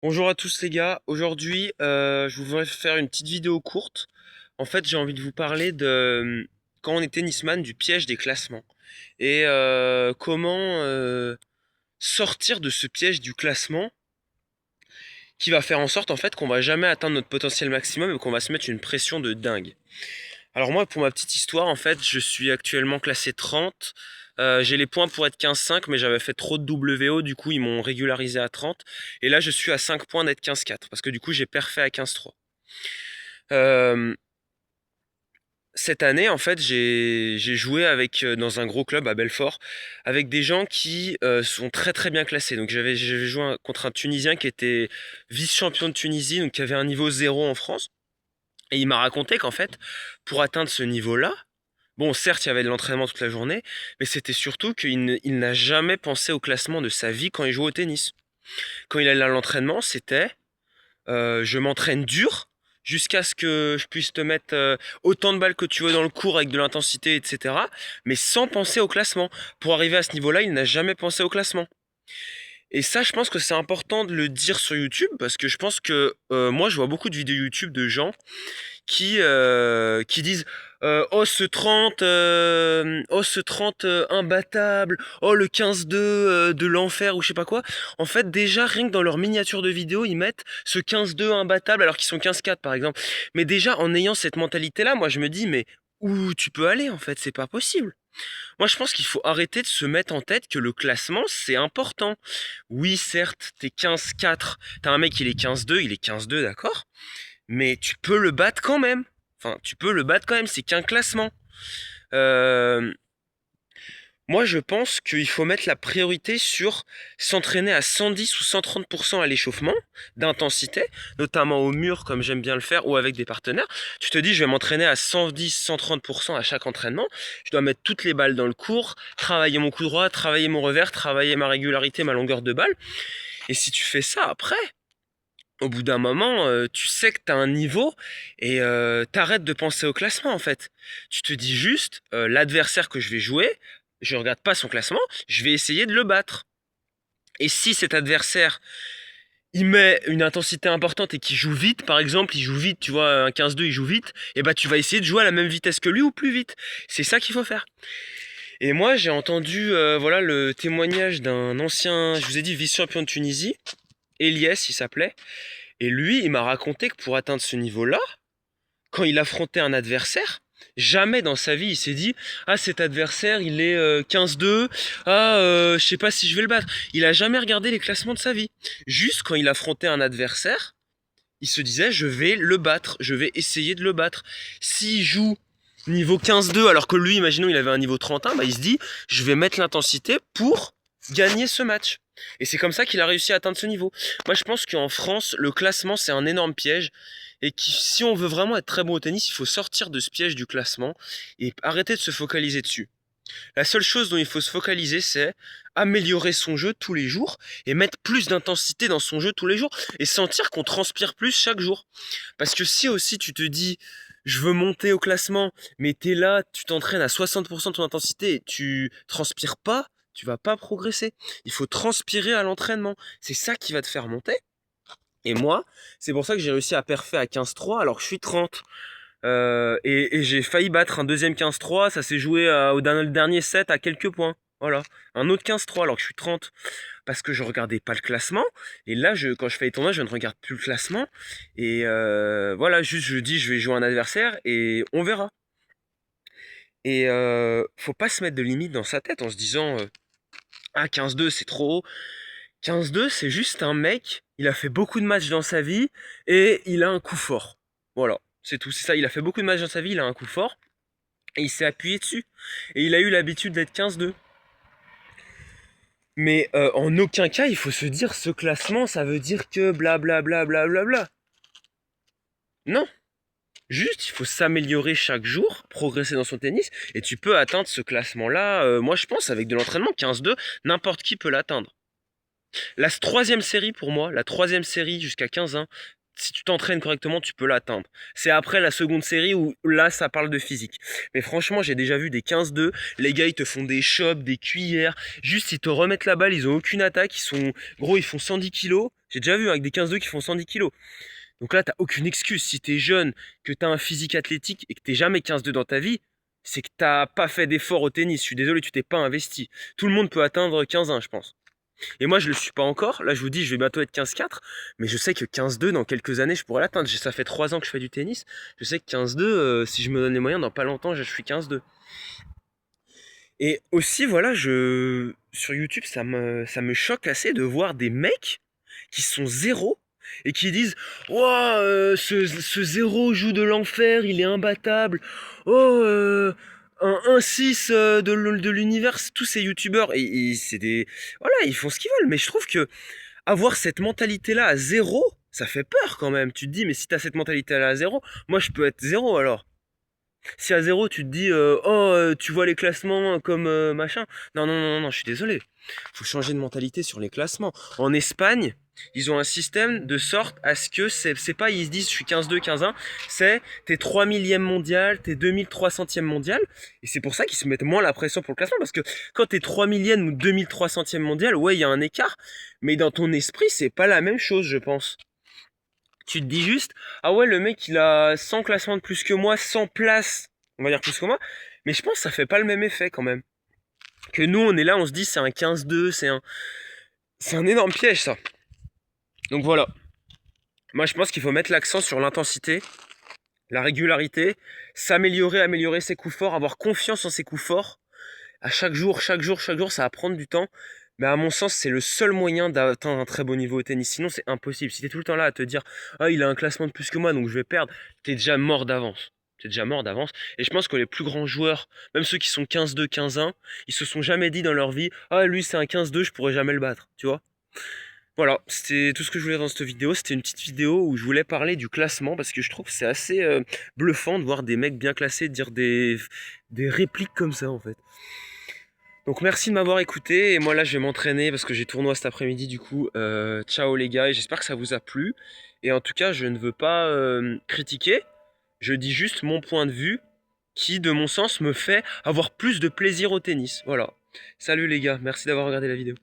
Bonjour à tous les gars, aujourd'hui je voudrais faire une petite vidéo courte. En fait j'ai envie de vous parler de quand on est tennisman du piège des classements et comment sortir de ce piège du classement qui va faire en sorte en fait qu'on va jamais atteindre notre potentiel maximum et qu'on va se mettre une pression de dingue. Alors moi pour ma petite histoire en fait je suis actuellement classé 30. J'ai les points pour être 15-5 mais j'avais fait trop de WO, du coup ils m'ont régularisé à 30 et là je suis à 5 points d'être 15-4 parce que du coup j'ai perfait à 15-3. Euh, cette année en fait j'ai joué avec dans un gros club à Belfort avec des gens qui sont très très bien classés. Donc j'avais joué contre un Tunisien qui était vice-champion de Tunisie, donc qui avait un niveau 0 en France, et il m'a raconté qu'en fait pour atteindre ce niveau-là, bon, certes, il y avait de l'entraînement toute la journée, mais c'était surtout qu'il n'a jamais pensé au classement de sa vie quand il jouait au tennis. Quand il allait à l'entraînement, c'était je m'entraîne dur jusqu'à ce que je puisse te mettre autant de balles que tu veux dans le cours avec de l'intensité, etc. Mais sans penser au classement. Pour arriver à ce niveau-là, il n'a jamais pensé au classement. Et ça, je pense que c'est important de le dire sur YouTube parce que je pense que moi, je vois beaucoup de vidéos YouTube de gens qui disent oh ce 30 oh ce 30 imbattable, oh le 15-2 de l'enfer ou je sais pas quoi. En fait, déjà rien que dans leur miniature de vidéo, ils mettent ce 15-2 imbattable alors qu'ils sont 15-4 par exemple. Mais déjà en ayant cette mentalité là, moi je me dis mais où tu peux aller en fait, c'est pas possible. Moi je pense qu'il faut arrêter de se mettre en tête que le classement c'est important. Oui, certes, t'es 15-4, t'as un mec il est 15-2, il est 15-2 d'accord, mais tu peux le battre quand même. Enfin, tu peux le battre quand même, c'est qu'un classement. Euh, Moi, je pense qu'il faut mettre la priorité sur s'entraîner à 110 ou 130% à l'échauffement d'intensité, notamment au mur, comme j'aime bien le faire, ou avec des partenaires. Tu te dis, je vais m'entraîner à 110, 130% à chaque entraînement. Je dois mettre toutes les balles dans le cours, travailler mon coup droit, travailler mon revers, travailler ma régularité, ma longueur de balle. Et si tu fais ça après, au bout d'un moment, tu sais que tu as un niveau et t'arrêtes de penser au classement en fait. Tu te dis juste, l'adversaire que je vais jouer, je regarde pas son classement, je vais essayer de le battre. Et si cet adversaire, il met une intensité importante et qu'il joue vite, par exemple, il joue vite, tu vois, un 15-2, il joue vite, et bah tu vas essayer de jouer à la même vitesse que lui ou plus vite. C'est ça qu'il faut faire. Et moi, j'ai entendu voilà le témoignage d'un ancien, je vous ai dit, vice-champion de Tunisie, Elias, il s'appelait. Et lui, il m'a raconté que pour atteindre ce niveau-là, quand il affrontait un adversaire, jamais dans sa vie il s'est dit ah cet adversaire il est 15-2, ah je sais pas si je vais le battre. Il a jamais regardé les classements de sa vie. Juste quand il affrontait un adversaire, il se disait je vais le battre, je vais essayer de le battre. S'il joue niveau 15-2 alors que lui, imaginons il avait un niveau 31, bah il se dit je vais mettre l'intensité pour gagner ce match. Et c'est comme ça qu'il a réussi à atteindre ce niveau. Moi je pense qu'en France, le classement c'est un énorme piège et que si on veut vraiment être très bon au tennis, il faut sortir de ce piège du classement et arrêter de se focaliser dessus. La seule chose dont il faut se focaliser, c'est améliorer son jeu tous les jours et mettre plus d'intensité dans son jeu tous les jours et sentir qu'on transpire plus chaque jour. Parce que si aussi tu te dis je veux monter au classement, mais t'es là, tu t'entraînes à 60% de ton intensité et tu transpires pas, tu vas pas progresser. Il faut transpirer à l'entraînement. C'est ça qui va te faire monter. Et moi, c'est pour ça que j'ai réussi à perfer à 15-3 alors que je suis 30. Et j'ai failli battre un deuxième 15-3, ça s'est joué au dernier set à quelques points. Voilà. Un autre 15-3 alors que je suis 30. Parce que je regardais pas le classement. Et là, quand je fais les tournois, je ne regarde plus le classement. Et voilà, juste je dis je vais jouer un adversaire et on verra. Et faut pas se mettre de limite dans sa tête en se disant ah 15-2 c'est trop haut. 15-2 c'est juste un mec, il a fait beaucoup de matchs dans sa vie et il a un coup fort. Voilà, c'est tout, c'est ça, il a fait beaucoup de matchs dans sa vie, il a un coup fort et il s'est appuyé dessus. Et il a eu l'habitude d'être 15-2. Mais en aucun cas il faut se dire ce classement ça veut dire que blablabla bla bla bla bla. Non, juste il faut s'améliorer chaque jour, progresser dans son tennis et tu peux atteindre ce classement-là. Moi je pense avec de l'entraînement 15-2, n'importe qui peut l'atteindre. La troisième série pour moi, la troisième série jusqu'à 15 ans, si tu t'entraînes correctement, tu peux l'atteindre. C'est après la seconde série où là, ça parle de physique. Mais franchement, j'ai déjà vu des 15-2. Les gars, ils te font des chops, des cuillères. Juste, ils te remettent la balle, ils ont aucune attaque. Ils sont, gros, ils font 110 kilos. J'ai déjà vu avec des 15-2 qui font 110 kilos. Donc là, t'as aucune excuse. Si t'es jeune, que t'as un physique athlétique et que t'es jamais 15-2 dans ta vie, c'est que t'as pas fait d'effort au tennis. Je suis désolé, tu t'es pas investi. Tout le monde peut atteindre 15-1, je pense. Et moi, je le suis pas encore. Là, je vous dis, je vais bientôt être 15-4. Mais je sais que 15-2, dans quelques années, je pourrais l'atteindre. Ça fait 3 ans que je fais du tennis. Je sais que 15-2, si je me donne les moyens, dans pas longtemps, je suis 15-2. Et aussi, voilà, sur YouTube, ça me choque assez de voir des mecs qui sont zéro et qui disent: Ouah, ce zéro joue de l'enfer, il est imbattable. Oh, un 1-6 de l'univers, tous ces youtubeurs. Et c'est des. Voilà, ils font ce qu'ils veulent. Mais je trouve que avoir cette mentalité-là à zéro, ça fait peur quand même. Tu te dis, mais si t'as cette mentalité-là à zéro, moi je peux être zéro alors. Si à zéro tu te dis oh tu vois les classements comme machin. Non non non non, je suis désolé. Faut changer de mentalité sur les classements. En Espagne, ils ont un système de sorte à ce que c'est pas ils se disent je suis 15-2, 15-1, c'est t'es 3 millième mondial, t'es 2300e mondial. Et c'est pour ça qu'ils se mettent moins la pression pour le classement. Parce que quand t'es 3 millième ou 2300e mondial, ouais, il y a un écart. Mais dans ton esprit, c'est pas la même chose, je pense. Tu te dis juste, ah ouais, le mec il a 100 classements de plus que moi, 100 places, on va dire plus que moi, mais je pense que ça fait pas le même effet quand même. Que nous on est là, on se dit c'est un 15-2, c'est un énorme piège ça. Donc voilà, moi je pense qu'il faut mettre l'accent sur l'intensité, la régularité, s'améliorer, améliorer ses coups forts, avoir confiance en ses coups forts. À chaque jour, chaque jour, chaque jour, ça va prendre du temps. Mais à mon sens, c'est le seul moyen d'atteindre un très beau niveau au tennis. Sinon, c'est impossible. Si t'es tout le temps là à te dire, ah, il a un classement de plus que moi, donc je vais perdre, t'es déjà mort d'avance. T'es déjà mort d'avance. Et je pense que les plus grands joueurs, même ceux qui sont 15-2, 15-1, ils se sont jamais dit dans leur vie, ah, lui, c'est un 15-2, je pourrais jamais le battre. Tu vois? Voilà, c'était tout ce que je voulais dans cette vidéo. C'était une petite vidéo où je voulais parler du classement parce que je trouve que c'est assez bluffant de voir des mecs bien classés dire des répliques comme ça en fait. Donc merci de m'avoir écouté et moi là je vais m'entraîner parce que j'ai tournoi cet après-midi du coup. Ciao les gars et j'espère que ça vous a plu. Et en tout cas je ne veux pas critiquer, je dis juste mon point de vue qui de mon sens me fait avoir plus de plaisir au tennis. Voilà. Salut les gars, merci d'avoir regardé la vidéo.